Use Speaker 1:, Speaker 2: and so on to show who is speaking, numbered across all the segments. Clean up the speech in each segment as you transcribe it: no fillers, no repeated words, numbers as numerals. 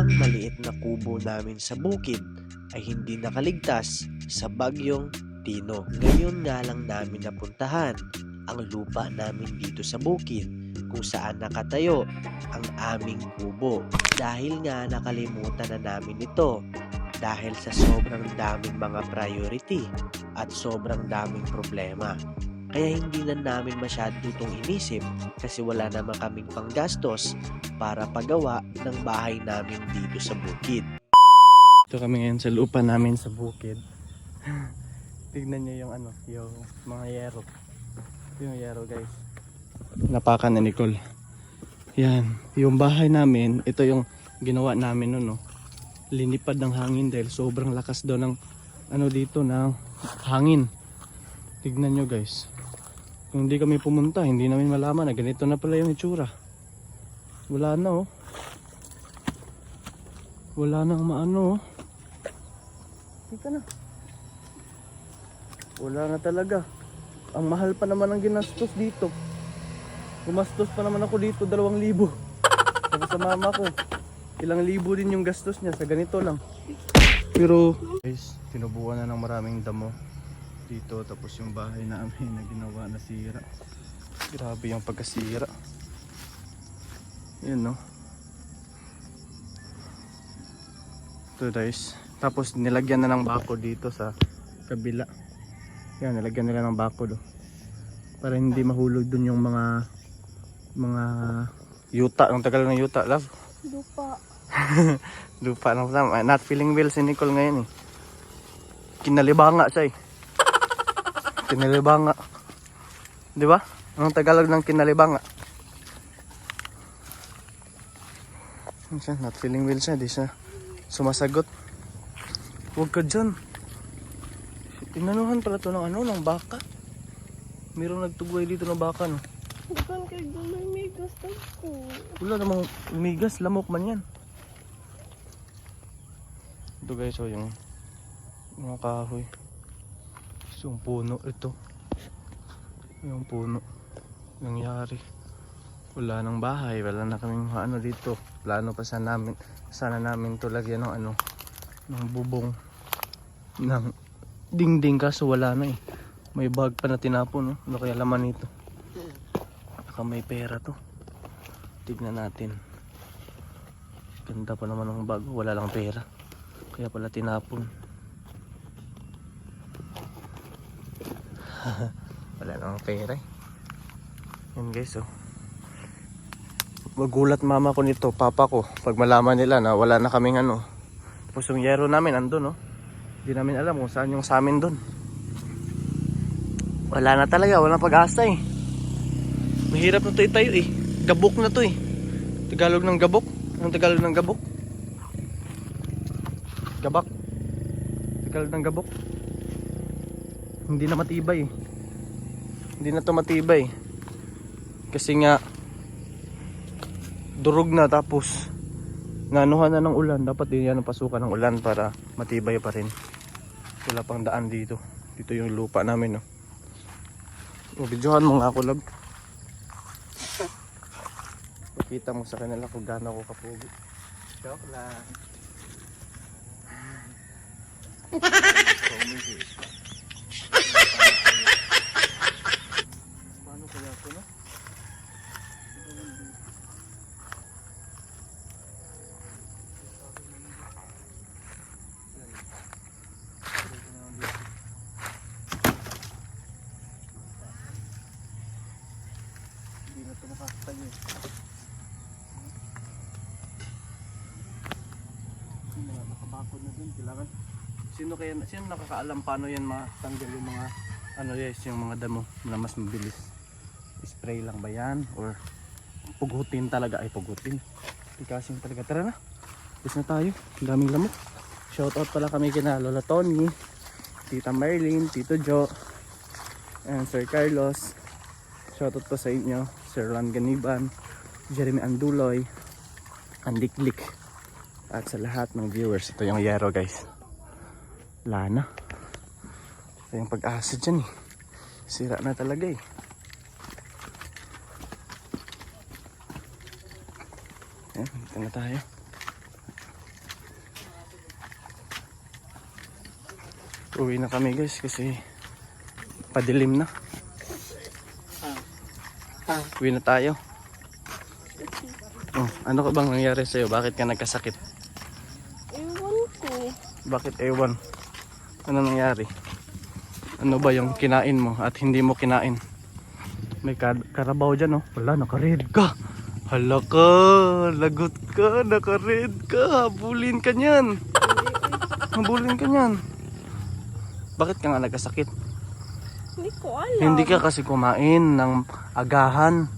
Speaker 1: ang maliit na kubo namin sa bukid ay hindi nakaligtas sa bagyong Tino. Ngayon nga lang namin napuntahan ang lupa namin dito sa bukid kung saan nakatayo ang aming kubo. Dahil nga nakalimutan na namin ito dahil sa sobrang daming mga priority at sobrang daming problema. Kaya hindi na namin masyado itong inisip kasi wala naman kaming panggastos para pagawa ng bahay namin dito sa bukid.
Speaker 2: Ito kami ngayon sa lupa namin sa bukid. Tignan nyo yung yung mga yero. Ito yung yero guys. Napakan na Nicole. Yan, yung bahay namin, ito yung ginawa namin noon, no. Linipad ng hangin dahil sobrang lakas daw ng dito ng hangin. Tignan nyo guys. Kung hindi kami pumunta, hindi namin malaman na ganito na pala yung itsura. Wala na oh. Wala nang maano oh. Dito na. Wala na talaga. Ang mahal pa naman ang ginastos dito. Gumastos pa naman ako dito 2,000. Tapos sa mama ko, ilang libo din yung gastos niya sa ganito lang. Pero guys, tinubuan na ng maraming damo dito. Tapos yung bahay namin na ginawa na sira. Grabe yung pagkasira. Yun no. Ito guys. Tapos nilagyan na ng bako dito sa kabila. Yan, nilagyan nila ng bako do. Para hindi mahulog dun yung mga yuta. Ang tagal ng yuta, love.
Speaker 3: Lupa.
Speaker 2: Lupa ng not feeling well si Nicole ngayon eh. Kinalibanga siya eh. Kinalibanga. Di ba? Anong Tagalog ng kinalibanga? Not feeling well siya. Di siya sumasagot. Huwag ka dyan. Tinanuhan pala to ng baka. Mayroong nagtugway dito ng baka no.
Speaker 3: Bukan kay gulay may gastos ko.
Speaker 2: Wala namang umigas, lamok man yan. Ito guys, so yung mga kahoy. So, yung puno ito. Yung puno. Nangyari. Wala nang bahay, wala na kaming dito. Plano pa sana namin to lagyan ng ng bubong ng dingding kaso wala na eh. May bag pa na tinapon no. Ano kaya laman nito? Baka may pera to. Tignan natin. Ganda pa naman ng bag, wala lang pera. Kaya pala tinapon. Wala namang pera eh. Yan guys oh. Magulat mama ko nito, papa ko, pag malaman nila na wala na kaming Tapos yung yero namin andun oh. Hindi namin alam kung saan yung sa amin dun. Wala na talaga, walang pag-asa eh. Mahirap na to itayo eh. Gabok na to eh. Tagalog ng gabok. Anong Tagalog ng gabok? Gabak. Tagalog ng gabok. Hindi na matibay eh. Hindi na to matibay. Kasi nga durog na tapos nanuhan na ng ulan. Dapat din yan ang pasukan ng ulan para matibay pa rin. Wala pang daan dito. Dito yung lupa namin no. Videohan mo nga ako love. Pakita mo sa kanila kung gaano ako kapugi. Joke lang. Paano kaya ako no? Hindi na ito makakatayo eh. Nakabakod na dun, kailangan sino nakakaalam paano yan matanggal yung mga yung mga damo na mas mabilis? Spray lang ba yan or pugutin talaga? Ay pugutin, tikasin talaga. Tara na, bis na tayo, ang daming lamok. Shoutout pala kami kina Lola Tony, Tita Marlene, Tito Joe, and Sir Carlos. Shoutout po sa inyo, Sir Ron Ganiban, Jeremy Anduloy, Andiklik, at sa lahat ng viewers. Ito yung yero guys. Wala na. Ito yung pag-asa dyan eh. Sira na talaga eh. Ayan, dito na tayo. Uwi na kami guys kasi padilim na. Uwi na tayo. Oh, ano ka bang nangyari sa'yo? Bakit ka nagkasakit?
Speaker 3: Ewan ko.
Speaker 2: Bakit ewan? Ano nangyari? Ano ba yung kinain mo at hindi mo kinain? May karabaw dyan oh. Wala, naka-red ka. Hala ka, lagot ka, naka-red ka. Habulin ka niyan. Habulin ka niyan. Bakit ka nga nagkasakit?
Speaker 3: Hindi ko alam.
Speaker 2: Hindi ka kasi kumain ng agahan.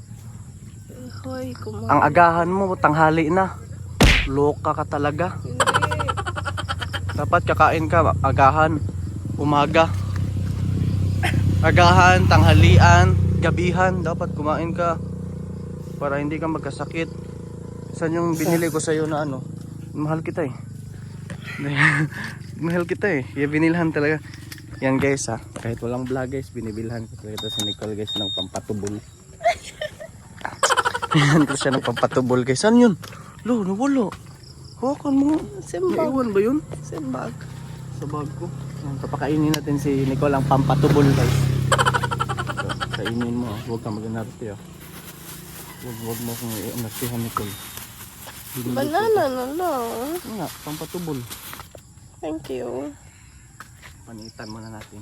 Speaker 3: Hoy, kumain.
Speaker 2: Ang agahan mo, tanghali na. Loka ka talaga.
Speaker 3: Hindi.
Speaker 2: Dapat kakain ka, agahan, umaga. Agahan, tanghalian, gabihan. Dapat kumain ka. Para hindi ka magkasakit. Saan yung binili ko sa'yo na ano? Mahal kita eh. Mahal kita eh. Kaya binilhan talaga. Yan guys ha. Kahit walang vlog guys, binibilhan ko talaga ito si Nicole guys ng pampatubol. Yan ko siya ng pampatubol guys. Saan yun? Lo, nawala. Hawakan mo.
Speaker 3: Simbag.
Speaker 2: Naiwan ba yun?
Speaker 3: Simbag.
Speaker 2: Sa bag ko. Yan, papakainin natin si Nicole ang pampatubol guys. So, kainin mo. Huwag kang mag-inarte ah. Huwag mo kong i-inartihan Nicole.
Speaker 3: Banana na lang.
Speaker 2: Ano nga, pampatubol.
Speaker 3: Thank you.
Speaker 2: Panitan muna natin.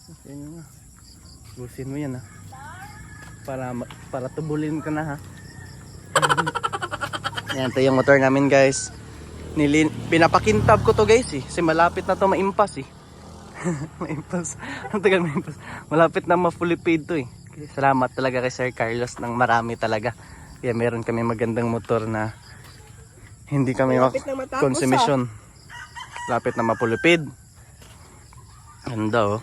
Speaker 2: Okay na. Busin mo yan ha. Para tubulin ka na ha. Yan, ito yung motor namin guys. Pinapakintab ko to guys eh. Kasi malapit na to maimpas eh. Maimpas. Ang tagal maimpas. Malapit na ma-fully paid to eh. Salamat talaga kay Sir Carlos ng marami talaga. Kaya meron kami magandang motor na hindi kami
Speaker 3: Lapit na matapos,
Speaker 2: konsumisyon. Lapit na mapulupid. Ganda oh.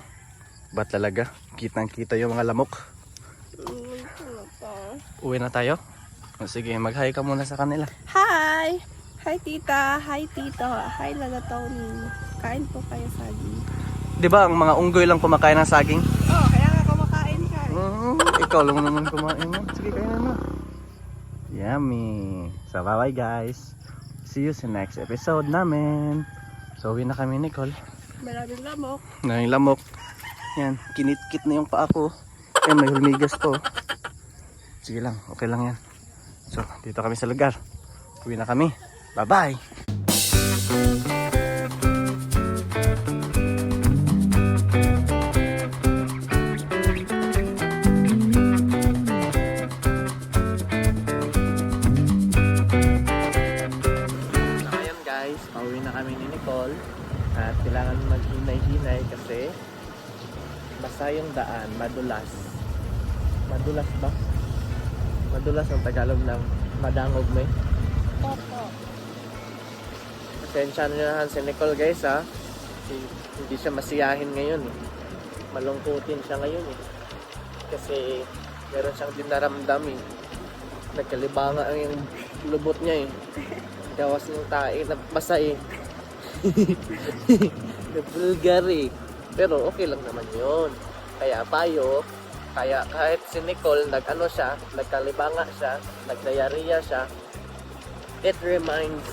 Speaker 2: Ba talaga? Kitang kita yung mga lamok. Uwi na tayo? O, sige, mag-hi ka muna sa kanila.
Speaker 3: Hi! Hi tita! Hi tito! Hi Lala Tony! Kain po kayo saging.
Speaker 2: Di ba ang mga unggoy lang kumakain ng saging?
Speaker 3: Oh, kaya nga kumakain ka.
Speaker 2: Ikaw lang naman kumain mo. Sige, kainin mo. Yummy! So, bye-bye guys. See you sa next episode namin. So, uwi na kami Nicole.
Speaker 3: Maraming lamok.
Speaker 2: Maraming lamok. Yan, kinitkit na yung paa ko. Yan, may hulmigas to. Sige lang, okay lang yan. So, dito kami sa lugar. Uwi na kami. Bye-bye! Ayan guys, pauwi na kami ni Nicole. At kailangan maghinay-hinay kasi basta yung daan, madulas. Madulas ba? Madulas ang Tagalog ng madangog may.
Speaker 3: Opo.
Speaker 2: Pasensya nyo na si Nicole guys ha. Hindi siya masiyahin ngayon eh. Malungkutin siya ngayon eh. Kasi meron siyang dinaramdam eh. Nagkalibanga ang yung lubot niya eh. Gawas ng tae na basa eh. Nabulgar eh. Pero okay lang naman yun. Kaya payo, kaya kahit si Nicole nag-ano siya, nagkalibanga siya, nagdiarrhea siya, it reminds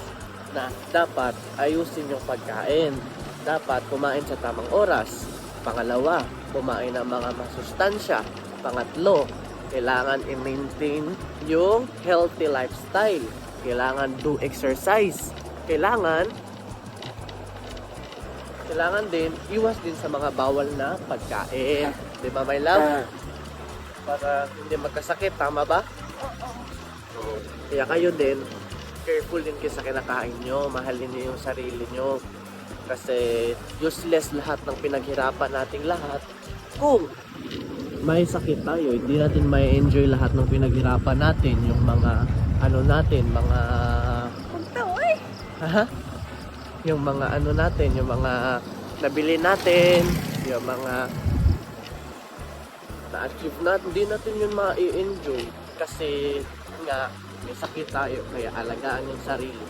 Speaker 2: na dapat ayusin yung pagkain. Dapat kumain sa tamang oras. Pangalawa, kumain ng mga masustansya. Pangatlo, kailangan i-maintain yung healthy lifestyle. Kailangan do exercise. Kailangan din iwas din sa mga bawal na pagkain. Di ba, my love? Para hindi magkasakit, tama ba? Oo. Kaya kayo din, careful din kayo sa kinakain nyo. Mahalin nyo yung sarili nyo. Kasi useless lahat ng pinaghirapan nating lahat. Kung may sakit tayo, hindi natin may enjoy lahat ng pinaghirapan natin. Yung mga, ano natin, mga...
Speaker 3: Pagtaway!
Speaker 2: Ha? Yung mga ano natin, yung mga nabili natin, yung mga na-achieve natin, hindi natin yun ma-enjoy kasi nga may sakit tayo, kaya alagaan yung sarili.